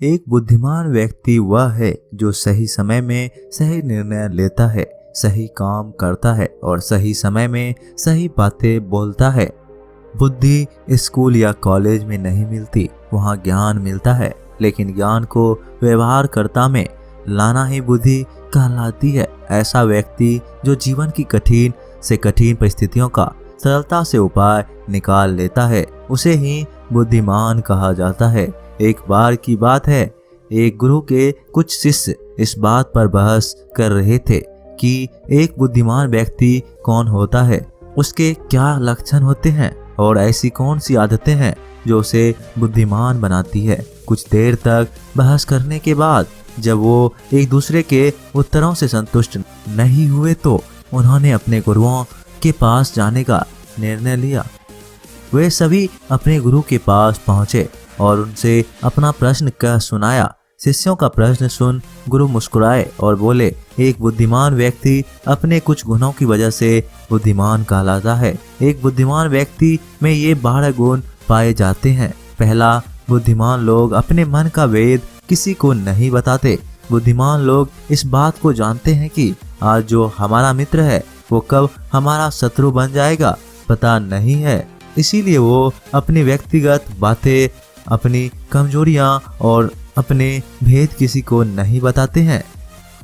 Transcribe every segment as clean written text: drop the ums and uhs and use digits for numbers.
एक बुद्धिमान व्यक्ति वह है जो सही समय में सही निर्णय लेता है, सही काम करता है और सही समय में सही बातें बोलता है। बुद्धि स्कूल या कॉलेज में नहीं मिलती, वहाँ ज्ञान मिलता है, लेकिन ज्ञान को व्यवहारकर्ता में लाना ही बुद्धि कहलाती है। ऐसा व्यक्ति जो जीवन की कठिन से कठिन परिस्थितियों का सरलता से उपाय निकाल लेता है, उसे ही बुद्धिमान कहा जाता है। एक बार की बात है, एक गुरु के कुछ शिष्य इस बात पर बहस कर रहे थे कि एक बुद्धिमान व्यक्ति कौन होता है, उसके क्या लक्षण होते हैं और ऐसी कौन सी आदतें हैं जो उसे बुद्धिमान बनाती है। कुछ देर तक बहस करने के बाद जब वो एक दूसरे के उत्तरों से संतुष्ट नहीं हुए तो उन्होंने अपने गुरुओं के पास जाने का निर्णय लिया। वे सभी अपने गुरु के पास पहुंचे और उनसे अपना प्रश्न कह सुनाया। शिष्यों का प्रश्न सुन गुरु मुस्कुराए और बोले, एक बुद्धिमान व्यक्ति अपने कुछ गुणों की वजह से बुद्धिमान कहलाता है। एक बुद्धिमान व्यक्ति में ये 12 गुण पाए जाते हैं। पहला, बुद्धिमान लोग अपने मन का वेद किसी को नहीं बताते। बुद्धिमान लोग इस बात को जानते हैं कि आज जो हमारा मित्र है वो कब हमारा शत्रु बन जाएगा पता नहीं है, इसीलिए वो अपनी व्यक्तिगत बातें, अपनी कमजोरियां और अपने भेद किसी को नहीं बताते हैं।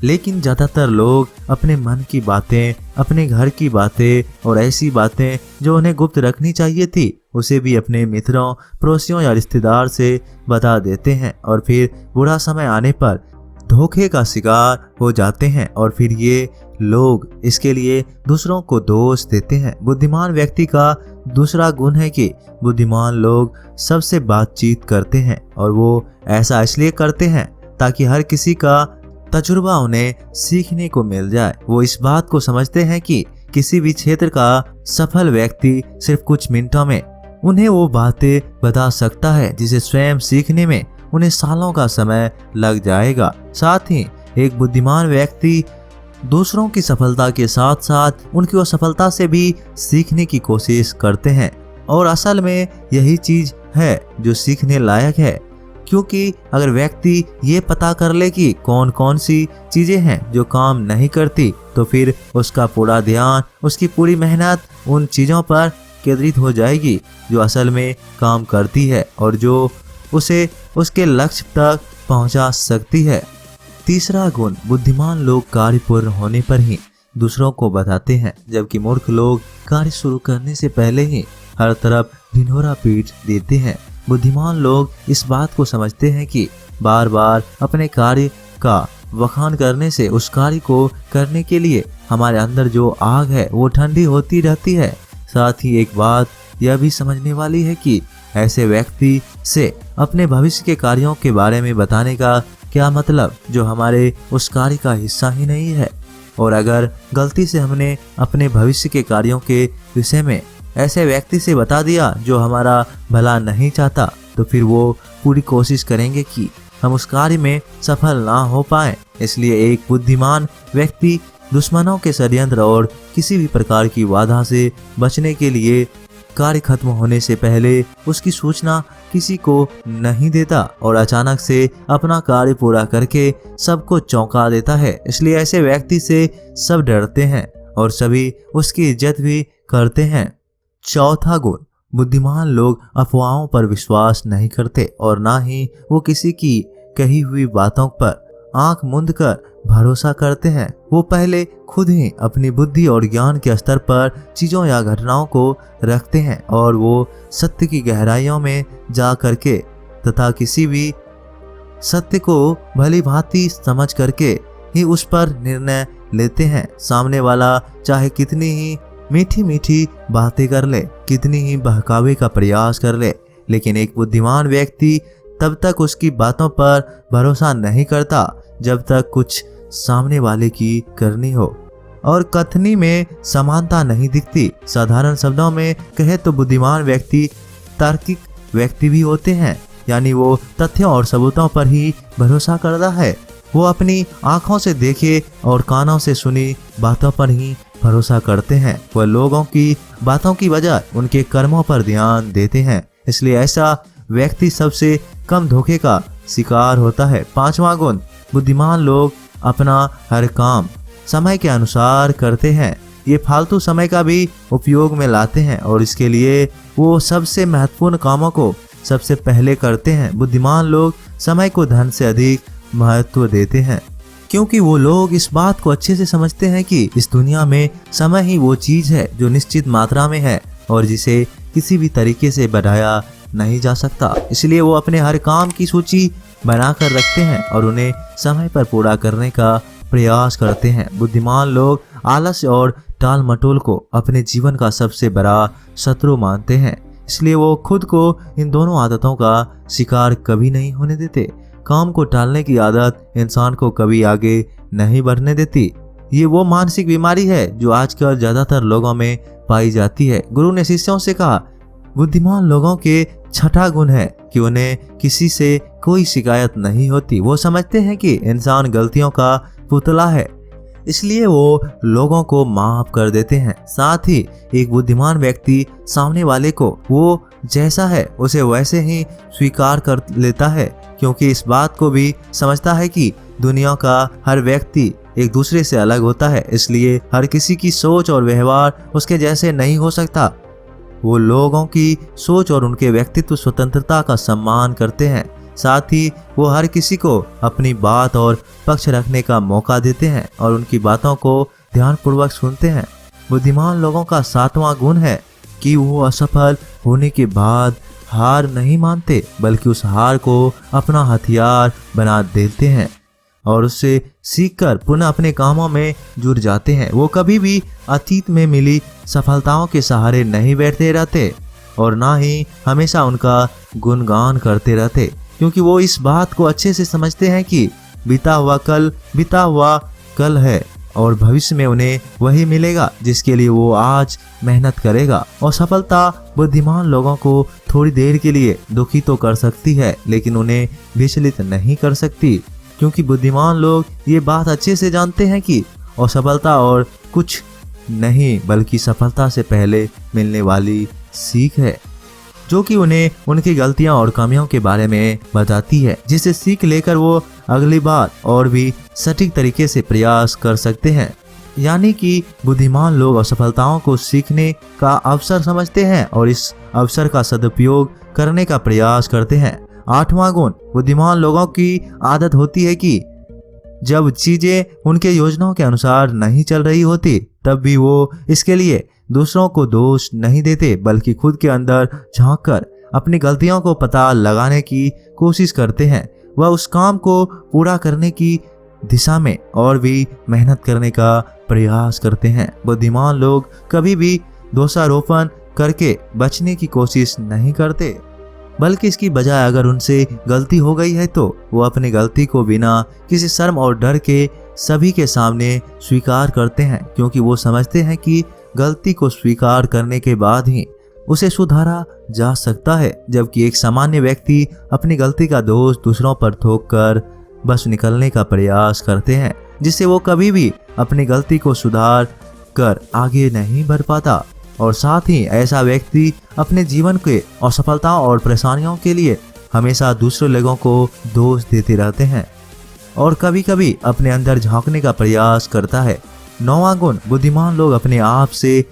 लेकिन ज़्यादातर लोग अपने मन की बातें, अपने घर की बातें और ऐसी बातें जो उन्हें गुप्त रखनी चाहिए थी उसे भी अपने मित्रों, पड़ोसियों या रिश्तेदार से बता देते हैं और फिर बुरा समय आने पर धोखे का शिकार हो जाते हैं और फिर ये लोग इसके लिए दूसरों को दोष देते हैं। बुद्धिमान व्यक्ति का दूसरा गुण है कि बुद्धिमान लोग सबसे बातचीत करते हैं और वो ऐसा इसलिए करते हैं ताकि हर किसी का तजुर्बा उन्हें सीखने को मिल जाए। वो इस बात को समझते हैं कि किसी भी क्षेत्र का सफल व्यक्ति सिर्फ कुछ मिनटों में उन्हें वो बातें बता सकता है जिसे स्वयं सीखने में उन्हें सालों का समय लग जाएगा। साथ ही एक बुद्धिमान व्यक्ति दूसरों की सफलता के साथ साथ उनकी असफलता से भी सीखने की कोशिश करते हैं और असल में यही चीज है जो सीखने लायक है, क्योंकि अगर व्यक्ति ये पता कर ले कि कौन कौन सी चीजें हैं जो काम नहीं करती तो फिर उसका पूरा ध्यान, उसकी पूरी मेहनत उन चीजों पर केंद्रित हो जाएगी जो असल में काम करती है और जो उसे उसके लक्ष्य तक पहुंचा सकती है। तीसरा गुण, बुद्धिमान लोग कार्य पूर्ण होने पर ही दूसरों को बताते हैं, जबकि मूर्ख लोग कार्य शुरू करने से पहले ही हर तरफ ढिंढोरा पीट देते हैं। बुद्धिमान लोग इस बात को समझते हैं कि बार बार अपने कार्य का बखान करने से उस कार्य को करने के लिए हमारे अंदर जो आग है वो ठंडी होती रहती है। साथ ही एक बात यह भी समझने वाली है कि ऐसे व्यक्ति से अपने भविष्य के कार्यों के बारे में बताने का क्या मतलब जो हमारे उस कार्य का हिस्सा ही नहीं है। और अगर गलती से हमने अपने भविष्य के कार्यों के विषय में ऐसे व्यक्ति से बता दिया जो हमारा भला नहीं चाहता तो फिर वो पूरी कोशिश करेंगे कि हम उस कार्य में सफल ना हो पाए। इसलिए एक बुद्धिमान व्यक्ति दुश्मनों के षड्यंत्र और किसी भी प्रकार की बाधा से बचने के लिए कार्य खत्म होने से पहले उसकी सूचना किसी को नहीं देता और अचानक से अपना कार्य पूरा करके सबको चौंका देता है। इसलिए ऐसे व्यक्ति से सब डरते हैं और सभी उसकी इज्जत भी करते हैं। चौथा गुण, बुद्धिमान लोग अफवाहों पर विश्वास नहीं करते और ना ही वो किसी की कही हुई बातों पर आंख मूंद कर भरोसा करते हैं। वो पहले खुद ही अपनी बुद्धि और ज्ञान के स्तर पर चीजों या घटनाओं को रखते हैं और वो सत्य की गहराइयों में जा करके तथा किसी भी सत्य को भली भांति समझ करके ही उस पर निर्णय लेते हैं। सामने वाला चाहे कितनी ही मीठी मीठी बातें कर ले, कितनी ही बहकावे का प्रयास कर ले, लेकिन एक बुद्धिमान व्यक्ति तब तक उसकी बातों पर भरोसा नहीं करता जब तक कुछ सामने वाले की करनी हो और कथनी में समानता नहीं दिखती। साधारण शब्दों में कहे तो बुद्धिमान व्यक्ति तार्किक व्यक्ति भी होते हैं, यानी वो तथ्यों और सबूतों पर ही भरोसा करता है। वो अपनी आंखों से देखे और कानों से सुनी बातों पर ही भरोसा करते हैं। वह लोगों की बातों की बजाय उनके कर्मों पर ध्यान देते हैं। इसलिए ऐसा व्यक्ति सबसे कम धोखे का शिकार होता है। 5वां गुण, बुद्धिमान लोग अपना हर काम समय के अनुसार करते हैं। ये फालतू समय का भी उपयोग में लाते हैं और इसके लिए वो सबसे महत्वपूर्ण कामों को सबसे पहले करते हैं। बुद्धिमान लोग समय को धन से अधिक महत्व देते हैं, क्योंकि वो लोग इस बात को अच्छे से समझते हैं कि इस दुनिया में समय ही वो चीज है जो निश्चित मात्रा में है और जिसे किसी भी तरीके से बढ़ाया नहीं जा सकता। इसलिए वो अपने हर काम की सूची बनाकर रखते हैं और उन्हें समय पर पूरा करने का प्रयास करते हैं। बुद्धिमान लोग आलस्य और टाल मटोल को अपने जीवन का सबसे बड़ा शत्रु मानते हैं, इसलिए वो खुद को इन दोनों आदतों का शिकार कभी नहीं होने देते। काम को टालने की आदत इंसान को कभी आगे नहीं बढ़ने देती। ये वो मानसिक बीमारी है जो आजकल ज्यादातर लोगों में पाई जाती है। गुरु ने शिष्यों से कहा, बुद्धिमान लोगों के 6ठा गुण है कि उन्हें किसी से कोई शिकायत नहीं होती। वो समझते हैं कि इंसान गलतियों का पुतला है, इसलिए वो लोगों को माफ कर देते हैं। साथ ही एक बुद्धिमान व्यक्ति सामने वाले को वो जैसा है उसे वैसे ही स्वीकार कर लेता है, क्योंकि इस बात को भी समझता है कि दुनिया का हर व्यक्ति एक दूसरे से अलग होता है, इसलिए हर किसी की सोच और व्यवहार उसके जैसे नहीं हो सकता। वो लोगों की सोच और उनके व्यक्तित्व स्वतंत्रता का सम्मान करते हैं। साथ ही वो हर किसी को अपनी बात और पक्ष रखने का मौका देते हैं और उनकी बातों को ध्यानपूर्वक सुनते हैं। बुद्धिमान लोगों का 7वां गुण है कि वो असफल होने के बाद हार नहीं मानते, बल्कि उस हार को अपना हथियार बना देते हैं और उससे सीखकर पुनः अपने कामों में जुड़ जाते हैं। वो कभी भी अतीत में मिली सफलताओं के सहारे नहीं बैठते रहते और ना ही हमेशा उनका गुणगान करते रहते, क्योंकि वो इस बात को अच्छे से समझते हैं कि बीता हुआ कल है और भविष्य में उन्हें वही मिलेगा जिसके लिए वो आज मेहनत करेगा। और सफलता बुद्धिमान लोगों को थोड़ी देर के लिए दुखी तो कर सकती है, लेकिन उन्हें विचलित नहीं कर सकती, क्योंकि बुद्धिमान लोग ये बात अच्छे से जानते हैं कि असफलता और कुछ नहीं बल्कि सफलता से पहले मिलने वाली सीख है, जो कि उन्हें उनकी गलतियां और कमियों के बारे में बताती है, जिसे सीख लेकर वो अगली बार और भी सटीक तरीके से प्रयास कर सकते हैं। यानी कि बुद्धिमान लोग असफलताओं को सीखने का अवसर समझते हैं और इस अवसर का सदुपयोग करने का प्रयास करते हैं। 8वां गुण, बुद्धिमान लोगों की आदत होती है कि जब चीजें उनके योजनाओं के अनुसार नहीं चल रही होती तब भी वो इसके लिए दूसरों को दोष नहीं देते, बल्कि खुद के अंदर झांककर अपनी गलतियों को पता लगाने की कोशिश करते हैं। वह उस काम को पूरा करने की दिशा में और भी मेहनत करने का प्रयास करते हैं। बुद्धिमान लोग कभी भी दोषारोपण करके बचने की कोशिश नहीं करते, बल्कि इसकी बजाय अगर उनसे गलती हो गई है तो वो अपनी गलती को बिना किसी शर्म और डर के सभी के सामने स्वीकार करते हैं, क्योंकि वो समझते हैं कि गलती को स्वीकार करने के बाद ही उसे सुधारा जा सकता है। जबकि एक सामान्य व्यक्ति अपनी गलती का दोष दूसरों पर थोप कर बस निकलने का प्रयास करते हैं, जिससे वो कभी भी अपनी गलती को सुधार कर आगे नहीं बढ़ पाता। और साथ ही ऐसा व्यक्ति अपने जीवन के असफलताओं और परेशानियों के लिए हमेशा दूसरे लोगों को दोष देते रहते हैं और कभी कभी अपने अंदर झांकने का प्रयास करता है। 9वां गुण, बुद्धिमान लोग अपने आप से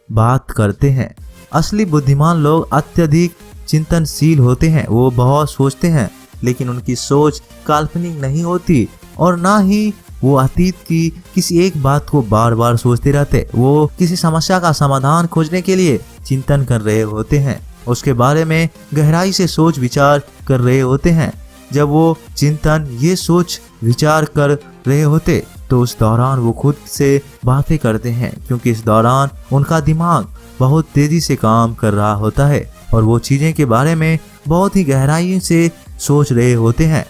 बात करते हैं। असली बुद्धिमान लोग अत्यधिक चिंतनशील होते हैं। वो बहुत सोचते हैं, लेकिन उनकी सोच काल्पनिक नहीं होती और ना ही वो अतीत की किसी एक बात को बार बार सोचते रहते। वो किसी समस्या का समाधान खोजने के लिए चिंतन कर रहे होते हैं, उसके बारे में गहराई से सोच विचार कर रहे होते हैं। जब वो चिंतन ये सोच विचार कर रहे होते तो उस दौरान वो खुद से बातें करते हैं, क्योंकि इस दौरान उनका दिमाग बहुत तेजी से काम कर रहा होता है और वो चीजें के बारे में बहुत ही गहराई से सोच रहे होते हैं।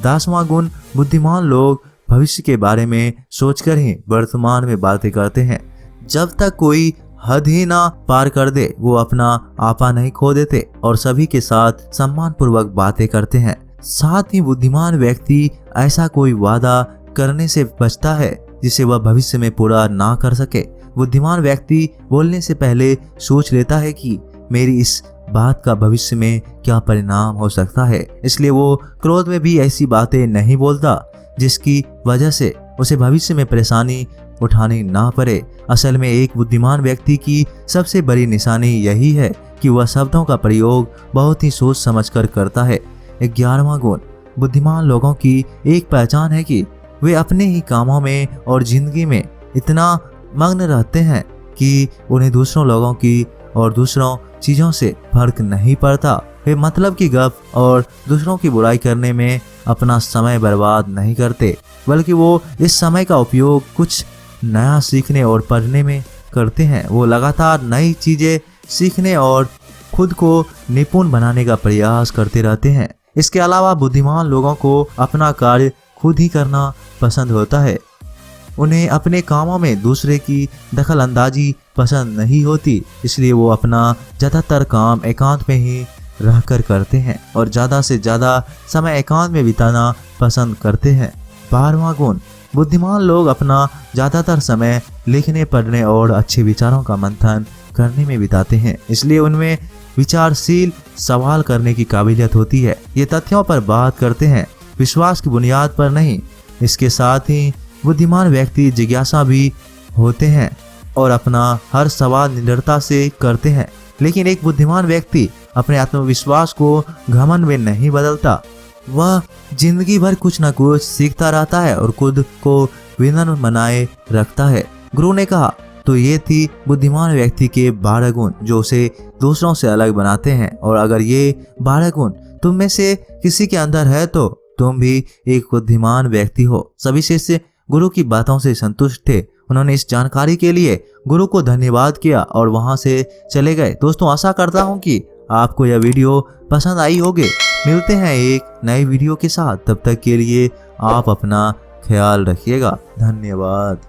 10वां गुण, बुद्धिमान लोग भविष्य के बारे में सोचकर ही वर्तमान में बातें करते हैं। जब तक कोई हद ही ना पार कर दे वो अपना आपा नहीं खो देते और सभी के साथ सम्मान पूर्वक बातें करते हैं। साथ ही बुद्धिमान व्यक्ति ऐसा कोई वादा करने से बचता है जिसे वह भविष्य में पूरा ना कर सके। बुद्धिमान व्यक्ति बोलने से पहले सोच लेता है कि मेरी इस बात का भविष्य में क्या परिणाम हो सकता है, इसलिए वो क्रोध में भी ऐसी बातें नहीं बोलता जिसकी वजह से उसे भविष्य में परेशानी उठानी ना पड़े। असल में एक बुद्धिमान व्यक्ति की सबसे बड़ी निशानी यही है कि वह शब्दों का प्रयोग बहुत ही सोच समझकर करता है। 11वां गुण, बुद्धिमान लोगों की एक पहचान है कि वे अपने ही कामों में और जिंदगी में इतना मग्न रहते हैं कि उन्हें दूसरों लोगों की और दूसरों चीज़ों से फर्क नहीं पड़ता। वे मतलब की गप और दूसरों की बुराई करने में अपना समय बर्बाद नहीं करते, बल्कि वो इस समय का उपयोग कुछ नया सीखने और पढ़ने में करते हैं। वो लगातार नई चीज़ें सीखने और खुद को निपुण बनाने का प्रयास करते रहते हैं। इसके अलावा बुद्धिमान लोगों को अपना कार्य खुद ही करना पसंद होता है। उन्हें अपने कामों में दूसरे की दखल अंदाजी पसंद नहीं होती, इसलिए वो अपना ज़्यादातर काम एकांत में ही रहकर करते हैं और ज़्यादा से ज़्यादा समय एकांत में बिताना पसंद करते हैं। 12वां गुण, बुद्धिमान लोग अपना ज़्यादातर समय लिखने, पढ़ने और अच्छे विचारों का मंथन करने में बिताते हैं, इसलिए उनमें विचारशील सवाल करने की काबिलियत होती है। ये तथ्यों पर बात करते हैं, विश्वास की बुनियाद पर नहीं। इसके साथ ही बुद्धिमान व्यक्ति जिज्ञासा भी होते हैं और अपना हर सवाल निडरता से करते हैं। लेकिन एक बुद्धिमान व्यक्ति अपने आत्मविश्वास को घमंड में नहीं बदलता। वह जिंदगी भर कुछ न कुछ सीखता रहता है और खुद को विनम्र बनाए रखता है। गुरु ने कहा। तो ये थी बुद्धिमान व्यक्ति के 12 गुण जो उसे दूसरों से अलग बनाते हैं। और अगर ये 12 गुण तुम में से किसी के अंदर है तो तुम भी एक बुद्धिमान व्यक्ति हो। सभी शिष्य गुरु की बातों से संतुष्ट थे। उन्होंने इस जानकारी के लिए गुरु को धन्यवाद किया और वहां से चले गए। दोस्तों, आशा करता हूं कि आपको यह वीडियो पसंद आई होगी। मिलते हैं एक नई वीडियो के साथ, तब तक के लिए आप अपना ख्याल रखिएगा। धन्यवाद।